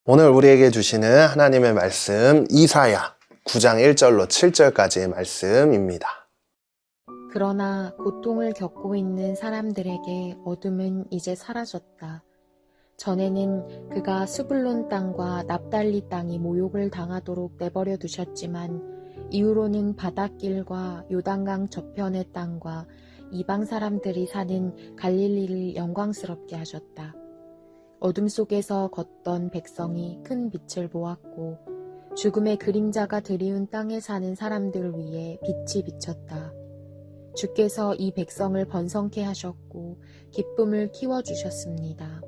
오늘 우리에게 주시는 하나님의 말씀 이사야 9장 1절로 7절까지의 말씀입니다. 그러나 고통을 겪고 있는 사람들에게 어둠은 이제 사라졌다. 전에는 그가 스불론 땅과 납달리 땅이 모욕을 당하도록 내버려 두셨지만 이후로는 바닷길과 요단강 저편의 땅과 이방 사람들이 사는 갈릴리를 영광스럽게 하셨다. 어둠 속에서 걷던 백성이 큰 빛을 보았고 죽음의 그림자가 드리운 땅에 사는 사람들 위에 빛이 비쳤다. 주께서 이 백성을 번성케 하셨고 기쁨을 키워주셨습니다.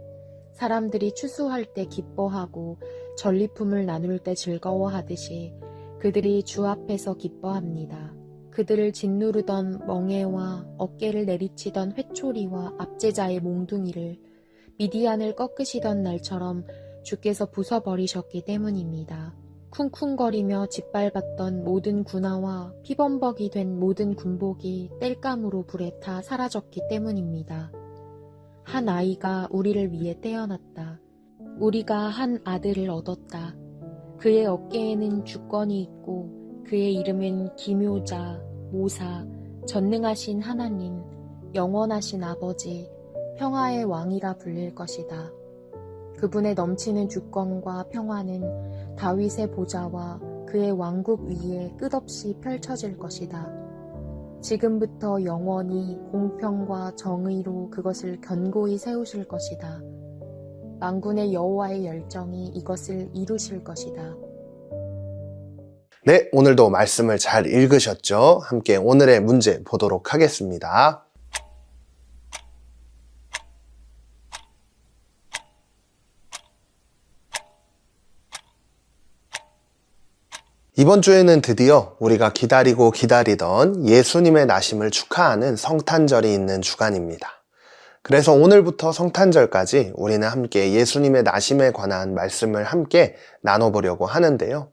사람들이 추수할 때 기뻐하고 전리품을 나눌 때 즐거워하듯이 그들이 주 앞에서 기뻐합니다. 그들을 짓누르던 멍에와 어깨를 내리치던 회초리와 압제자의 몽둥이를 미디안을 꺾으시던 날처럼 주께서 부숴버리셨기 때문입니다. 쿵쿵거리며 짓밟았던 모든 군화와 피범벅이 된 모든 군복이 땔감으로 불에 타 사라졌기 때문입니다. 한 아이가 우리를 위해 태어났다. 우리가 한 아들을 얻었다. 그의 어깨에는 주권이 있고 그의 이름은 기묘자, 모사, 전능하신 하나님, 영원하신 아버지, 평화의 왕이라 불릴 것이다. 그분의 넘치는 주권과 평화는 다윗의 보좌와 그의 왕국 위에 끝없이 펼쳐질 것이다. 지금부터 영원히 공평과 정의로 그것을 견고히 세우실 것이다. 만군의 여호와의 열정이 이것을 이루실 것이다. 네, 오늘도 말씀을 잘 읽으셨죠? 함께 오늘의 문제 보도록 하겠습니다. 이번 주에는 드디어 우리가 기다리고 기다리던 예수님의 나심을 축하하는 성탄절이 있는 주간입니다. 그래서 오늘부터 성탄절까지 우리는 함께 예수님의 나심에 관한 말씀을 함께 나눠보려고 하는데요.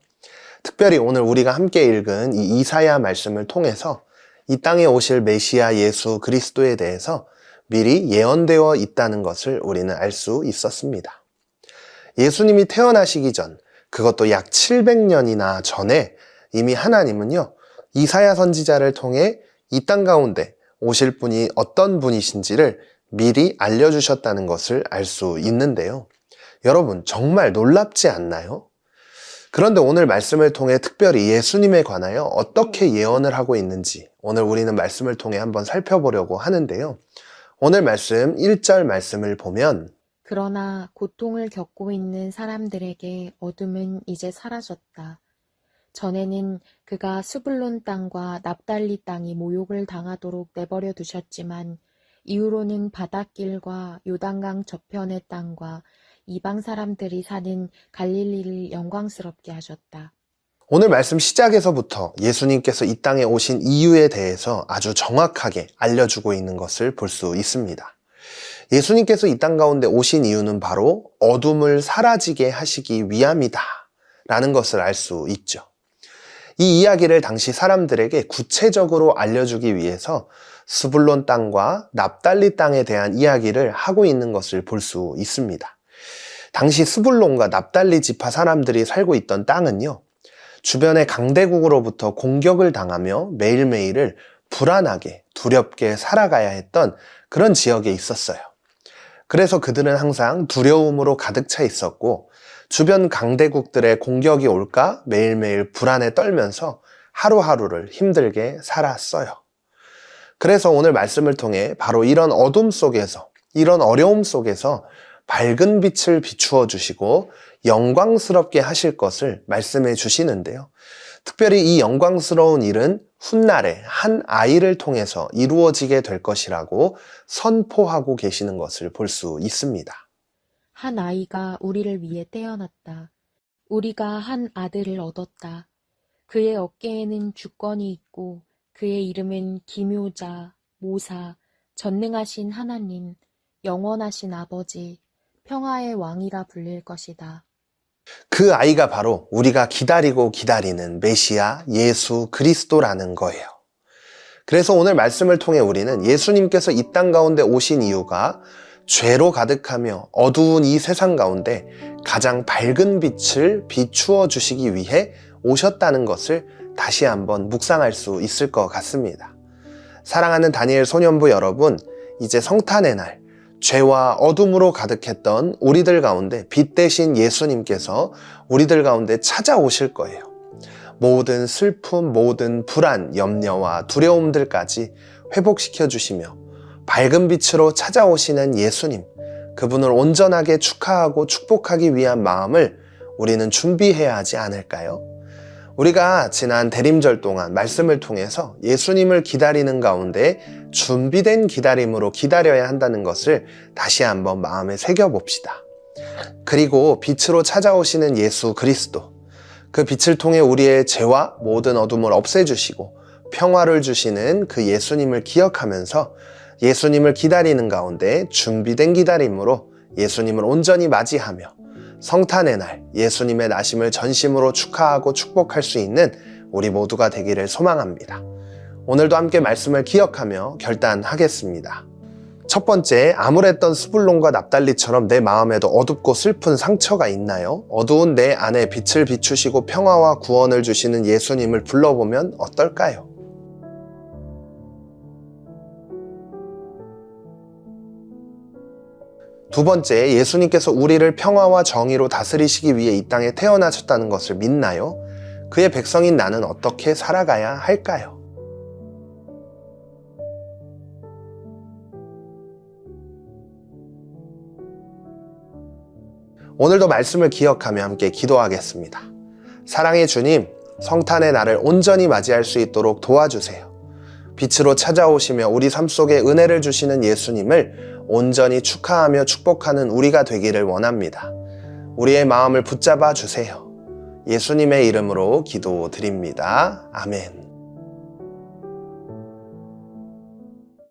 특별히 오늘 우리가 함께 읽은 이 이사야 말씀을 통해서 이 땅에 오실 메시아 예수 그리스도에 대해서 미리 예언되어 있다는 것을 우리는 알 수 있었습니다. 예수님이 태어나시기 전, 그것도 약 700년이나 전에 이미 하나님은요, 이사야 선지자를 통해 이 땅 가운데 오실 분이 어떤 분이신지를 미리 알려주셨다는 것을 알 수 있는데요. 여러분, 정말 놀랍지 않나요? 그런데 오늘 말씀을 통해 특별히 예수님에 관하여 어떻게 예언을 하고 있는지 오늘 우리는 말씀을 통해 한번 살펴보려고 하는데요. 오늘 말씀 1절 말씀을 보면 그러나 고통을 겪고 있는 사람들에게 어둠은 이제 사라졌다. 전에는 그가 스불론 땅과 납달리 땅이 모욕을 당하도록 내버려 두셨지만 이후로는 바닷길과 요단강 저편의 땅과 이방 사람들이 사는 갈릴리를 영광스럽게 하셨다. 오늘 말씀 시작에서부터 예수님께서 이 땅에 오신 이유에 대해서 아주 정확하게 알려주고 있는 것을 볼 수 있습니다. 예수님께서 이 땅 가운데 오신 이유는 바로 어둠을 사라지게 하시기 위함이다 라는 것을 알 수 있죠. 이 이야기를 당시 사람들에게 구체적으로 알려주기 위해서 스불론 땅과 납달리 땅에 대한 이야기를 하고 있는 것을 볼 수 있습니다. 당시 스불론과 납달리 지파 사람들이 살고 있던 땅은요, 주변의 강대국으로부터 공격을 당하며 매일매일을 불안하게 두렵게 살아가야 했던 그런 지역에 있었어요. 그래서 그들은 항상 두려움으로 가득 차 있었고 주변 강대국들의 공격이 올까 매일매일 불안에 떨면서 하루하루를 힘들게 살았어요. 그래서 오늘 말씀을 통해 바로 이런 어둠 속에서, 이런 어려움 속에서 밝은 빛을 비추어 주시고 영광스럽게 하실 것을 말씀해 주시는데요. 특별히 이 영광스러운 일은 훗날에 한 아이를 통해서 이루어지게 될 것이라고 선포하고 계시는 것을 볼 수 있습니다. 한 아이가 우리를 위해 태어났다. 우리가 한 아들을 얻었다. 그의 어깨에는 주권이 있고 그의 이름은 기묘자, 모사, 전능하신 하나님, 영원하신 아버지, 평화의 왕이라 불릴 것이다. 그 아이가 바로 우리가 기다리고 기다리는 메시아 예수 그리스도라는 거예요. 그래서 오늘 말씀을 통해 우리는 예수님께서 이 땅 가운데 오신 이유가 죄로 가득하며 어두운 이 세상 가운데 가장 밝은 빛을 비추어 주시기 위해 오셨다는 것을 다시 한번 묵상할 수 있을 것 같습니다. 사랑하는 다니엘 소년부 여러분, 이제 성탄의 날, 죄와 어둠으로 가득했던 우리들 가운데 빛 대신 예수님께서 우리들 가운데 찾아오실 거예요. 모든 슬픔, 모든 불안, 염려와 두려움들까지 회복시켜 주시며 밝은 빛으로 찾아오시는 예수님, 그분을 온전하게 축하하고 축복하기 위한 마음을 우리는 준비해야 하지 않을까요? 우리가 지난 대림절 동안 말씀을 통해서 예수님을 기다리는 가운데 준비된 기다림으로 기다려야 한다는 것을 다시 한번 마음에 새겨봅시다. 그리고 빛으로 찾아오시는 예수 그리스도, 그 빛을 통해 우리의 죄와 모든 어둠을 없애주시고 평화를 주시는 그 예수님을 기억하면서 예수님을 기다리는 가운데 준비된 기다림으로 예수님을 온전히 맞이하며 성탄의 날 예수님의 나심을 전심으로 축하하고 축복할 수 있는 우리 모두가 되기를 소망합니다. 오늘도 함께 말씀을 기억하며 결단하겠습니다. 첫 번째, 아무랬던 스불론과 납달리처럼 내 마음에도 어둡고 슬픈 상처가 있나요? 어두운 내 안에 빛을 비추시고 평화와 구원을 주시는 예수님을 불러보면 어떨까요? 두 번째, 예수님께서 우리를 평화와 정의로 다스리시기 위해 이 땅에 태어나셨다는 것을 믿나요? 그의 백성인 나는 어떻게 살아가야 할까요? 오늘도 말씀을 기억하며 함께 기도하겠습니다. 사랑의 주님, 성탄의 날을 온전히 맞이할 수 있도록 도와주세요. 빛으로 찾아오시며 우리 삶 속에 은혜를 주시는 예수님을 온전히 축하하며 축복하는 우리가 되기를 원합니다. 우리의 마음을 붙잡아 주세요. 예수님의 이름으로 기도드립니다. 아멘.